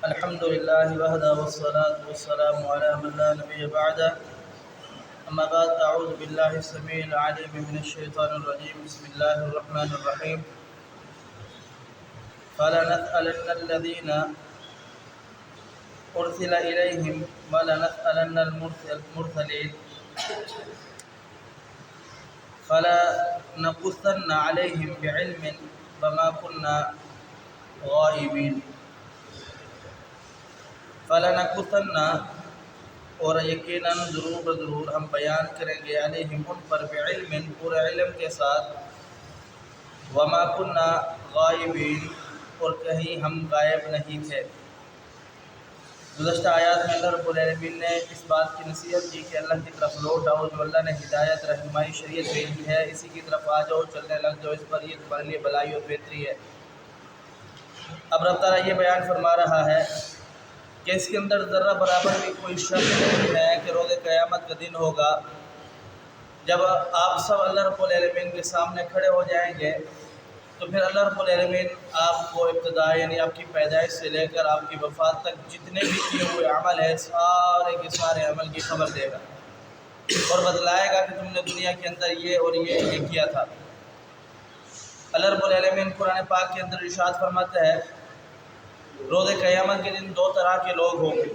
الحمد لله وحده والصلاة والسلام على من لا نبي بعده. أما بعد، أعوذ بالله السميع العليم من الشيطان الرجيم. بسم الله الرحمن الرحيم. فلنسألن الذين أرسل إليهم ولنسألن المرسلين فلنقصن عليهم بعلم وما كنا غائبين. فلنقصن اور یقیناً ضرور ہم بیان کریں گے علیہم ان پر بعلم پورے علم کے ساتھ، وما كنا غائبین اور کہیں ہم غائب نہیں تھے. گزشتہ آیات میں اللہ رب العالمین نے اس بات کی نصیحت کی کہ اللہ کی طرف لوٹ آؤ، جو اللہ نے ہدایت رہنمائی شریعت بھیجی ہے اسی کی طرف آ جاؤ، چلنے لگ جاؤ، اس پر یہ تمہارے لیے بھلائی اور بہتری ہے. اب رب تعالیٰ یہ بیان فرما رہا ہے کہ اس کے اندر ذرہ برابر بھی کوئی شک نہیں ہے کہ روز قیامت کا دن ہوگا جب آپ سب اللہ رب العالمین کے سامنے کھڑے ہو جائیں گے. تو پھر اللہ رب العالمین آپ کو ابتدا یعنی آپ کی پیدائش سے لے کر آپ کی وفات تک جتنے بھی کیے ہوئے عمل ہے سارے کے سارے عمل کی خبر دے گا اور بتلائے گا کہ تم نے دنیا کے اندر یہ اور یہ کیا تھا. اللہ رب العالمین قرآن پاک کے اندر ارشاد فرماتا ہے روز قیامت کے دن دو طرح کے لوگ ہوں گے.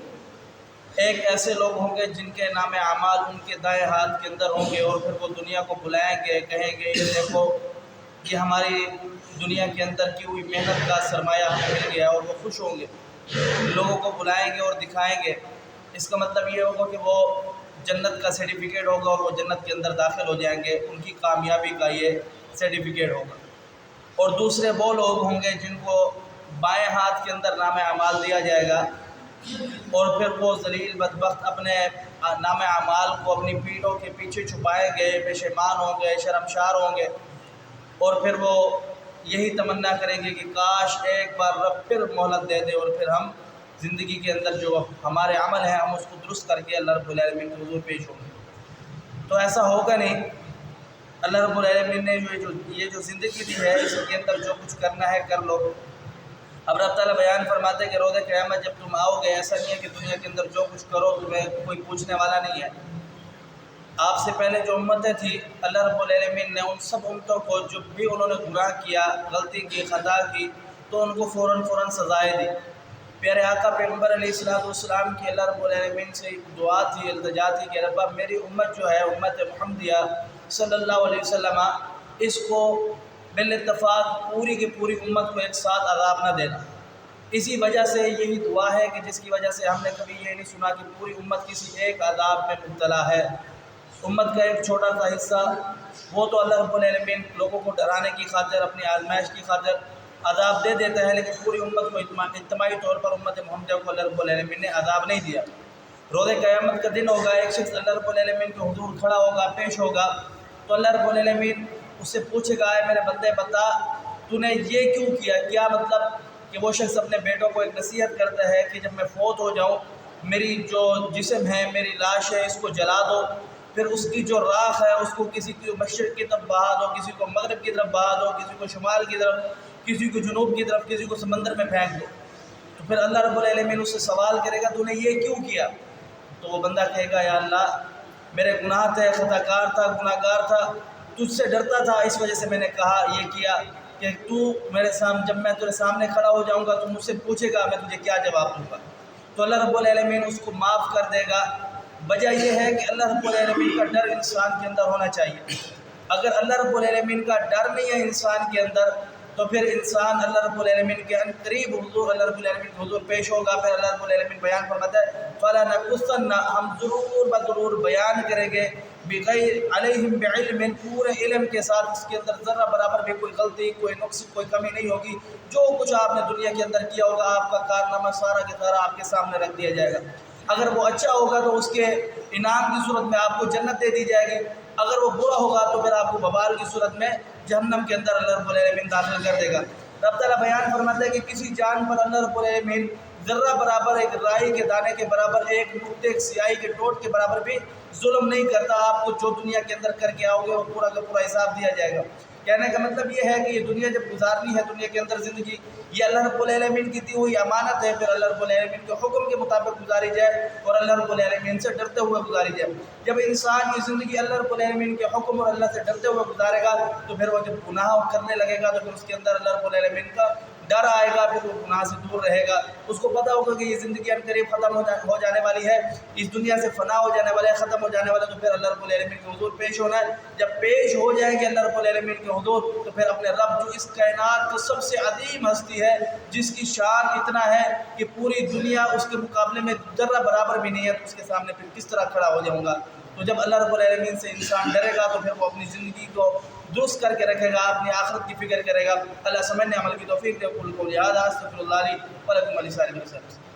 ایک ایسے لوگ ہوں گے جن کے نام اعمال ان کے دائیں ہاتھ کے اندر ہوں گے، اور پھر وہ دنیا کو بلائیں گے، کہیں گے یہ دیکھو کہ ہماری دنیا کے اندر کی ہوئی محنت کا سرمایہ ہمیں مل گیا، اور وہ خوش ہوں گے، لوگوں کو بلائیں گے اور دکھائیں گے. اس کا مطلب یہ ہوگا کہ وہ جنت کا سرٹیفکیٹ ہوگا اور وہ جنت کے اندر داخل ہو جائیں گے، ان کی کامیابی کا یہ سرٹیفکیٹ ہوگا. اور دوسرے وہ لوگ ہوں گے جن کو بائیں ہاتھ کے اندر نام اعمال دیا جائے گا، اور پھر وہ ذلیل بدبخت اپنے نام اعمال کو اپنی پیٹھوں کے پیچھے چھپائیں گے، پشیمان ہوں گے، شرمشار ہوں گے، اور پھر وہ یہی تمنا کریں گے کہ کاش ایک بار رب پھر مہلت دے دے اور پھر ہم زندگی کے اندر جو ہمارے عمل ہیں ہم اس کو درست کر کے اللہ رب العالمین کے حضور پیش ہوں گے. تو ایسا ہوگا نہیں. اللہ رب العالمین نے یہ جو زندگی دی ہے اس کے اندر جو کچھ کرنا ہے کر لو. اب رب تعالیٰ بیان فرماتے ہیں کہ روز قیامت جب تم آؤ گے ایسا نہیں ہے کہ دنیا کے اندر جو کچھ کرو تمہیں کوئی پوچھنے والا نہیں ہے. آپ سے پہلے جو امتیں تھیں اللہ رب العالمین نے ان سب امتوں کو جب بھی انہوں نے گناہ کیا، غلطی کی، خطا کی، تو ان کو فوراً سزائیں دی. پیارے آقا پیغمبر علیہ السلام کی اللہ رب العالمین سے دعا تھی، التجا تھی کہ رب میری امت جو ہے امت محمدیہ صلی اللہ علیہ وسلم اس کو بالاتفاق پوری کی پوری امت کو ایک ساتھ عذاب نہ دینا. اسی وجہ سے یہی دعا ہے کہ جس کی وجہ سے ہم نے کبھی یہ نہیں سنا کہ پوری امت کسی ایک عذاب میں مبتلا ہے. امت کا ایک چھوٹا سا حصہ وہ تو اللہ رب العالمین لوگوں کو ڈرانے کی خاطر اپنی آزمائش کی خاطر عذاب دے دیتا ہے، لیکن پوری امت کو اجتماعی طور پر امت محمدیہ کو اللہ رب العالمین نے عذاب نہیں دیا. روز قیامت کا دن ہوگا، ایک شخص اللہ رب العالمین کے حضور کھڑا ہوگا، پیش ہوگا، تو اللہ رب العالمین اس سے پوچھے گا اے میرے بندے بتا تو نے یہ کیوں کیا. کیا مطلب کہ وہ شخص اپنے بیٹوں کو ایک نصیحت کرتا ہے کہ جب میں فوت ہو جاؤں میری جو جسم ہے، میری لاش ہے، اس کو جلا دو، پھر اس کی جو راکھ ہے اس کو کسی کو مشرق کی طرف بہا دو، کسی کو مغرب کی طرف بہا دو، کسی کو شمال کی طرف، کسی کو جنوب کی طرف، کسی کو سمندر میں پھینک دو. تو پھر اللہ رب العالمین اس سے سوال کرے گا تو نے یہ کیوں کیا؟ تو وہ بندہ کہے گا یا اللہ میرے گناہ تھے، خطا کار تھا، گناہ گار تھا، تجھ سے ڈرتا تھا، اس وجہ سے میں نے کہا یہ کیا کہ تو میرے سامنے جب میں تیرے سامنے کھڑا ہو جاؤں گا تو مجھ سے پوچھے گا میں تجھے کیا جواب دوں گا. تو اللہ رب العالمین اس کو معاف کر دے گا. وجہ یہ ہے کہ اللہ رب العالمین کا ڈر انسان کے اندر ہونا چاہیے. اگر اللہ رب العالمین کا ڈر نہیں ہے انسان کے اندر تو پھر انسان اللہ رب العالمین کے قریب حضور اللہ رب العالمین کے حضور پیش ہوگا. پھر اللہ رب العالمین بیان فرماتا ہے فَلَنَقُصَّنَّ ہم ضرور بیان کریں گے بغیر علیہم بعلم پورے علم کے ساتھ، اس کے اندر ذرہ برابر بھی کوئی غلطی، کوئی نقص، کوئی کمی نہیں ہوگی. جو کچھ آپ نے دنیا کے اندر کیا ہوگا آپ کا کارنامہ سارا کے سارا آپ کے سامنے رکھ دیا جائے گا. اگر وہ اچھا ہوگا تو اس کے انعام کی صورت میں آپ کو جنت دے دی جائے گی، اگر وہ برا ہوگا تو پھر آپ کو وبال کی صورت میں جہنم کے اندر اللہ رب العالمین داخل کر دے گا. رب تعالیٰ بیان فرماتا ہے کہ کسی جان پر اللہ رب العالمین ذرہ برابر، ایک رائی کے دانے کے برابر، ایک نقطے، ایک سیاہی کے ٹوٹ کے برابر بھی ظلم نہیں کرتا. آپ کو جو دنیا کے اندر کر کے آؤ گے وہ پورا کا پورا حساب دیا جائے گا. کہنے کا مطلب یہ ہے کہ یہ دنیا جب گزارنی ہے، دنیا کے اندر زندگی، یہ اللہ رب العالمین کی دی ہوئی امانت ہے، پھر اللہ رب العالمین کے حکم کے مطابق گزاری جائے اور اللہ رب العالمین سے ڈرتے ہوئے گزاری جائے۔ جب انسان یہ زندگی اللہ رب العالمین کے حکم اور اللہ سے ڈرتے ہوئے گزارے گا تو پھر وہ جب گناہ کرنے لگے گا تو پھر اس کے اندر اللہ رب العالمین کا ڈر آئے گا، پھر وہ گناہ سے دور رہے گا۔ اس کو پتہ ہوگا کہ یہ زندگی اب قریب ختم ہو جانے والی ہے، اس دنیا سے فنا ہو جانے والا ہے، ختم ہو جانے والا ہے، تو پھر اللہ رب العالمین کے حضور پیش ہونا ہے۔ جب پیش ہو جائیں گے اللہ رب العالمین کے حضور تو پھر اپنے رب جو اس کائنات کا سب سے عظیم ہستی ہے، جس کی شان اتنا ہے کہ پوری دنیا اس کے مقابلے میں ذرہ برابر بھی نہیں ہے، تو اس کے سامنے پھر کس طرح کھڑا ہو جاؤں گا۔ تو جب اللہ رب العالمین سے انسان ڈرے گا تو پھر وہ اپنی زندگی کو درست کر کے رکھے گا، اپنی آخرت کی فکر کرے گا۔ اللہ سمجھنے عمل کی توفیق دے۔ قل قولی ھذا استغفر اللہ لی ولکم ولسائر المسلمین۔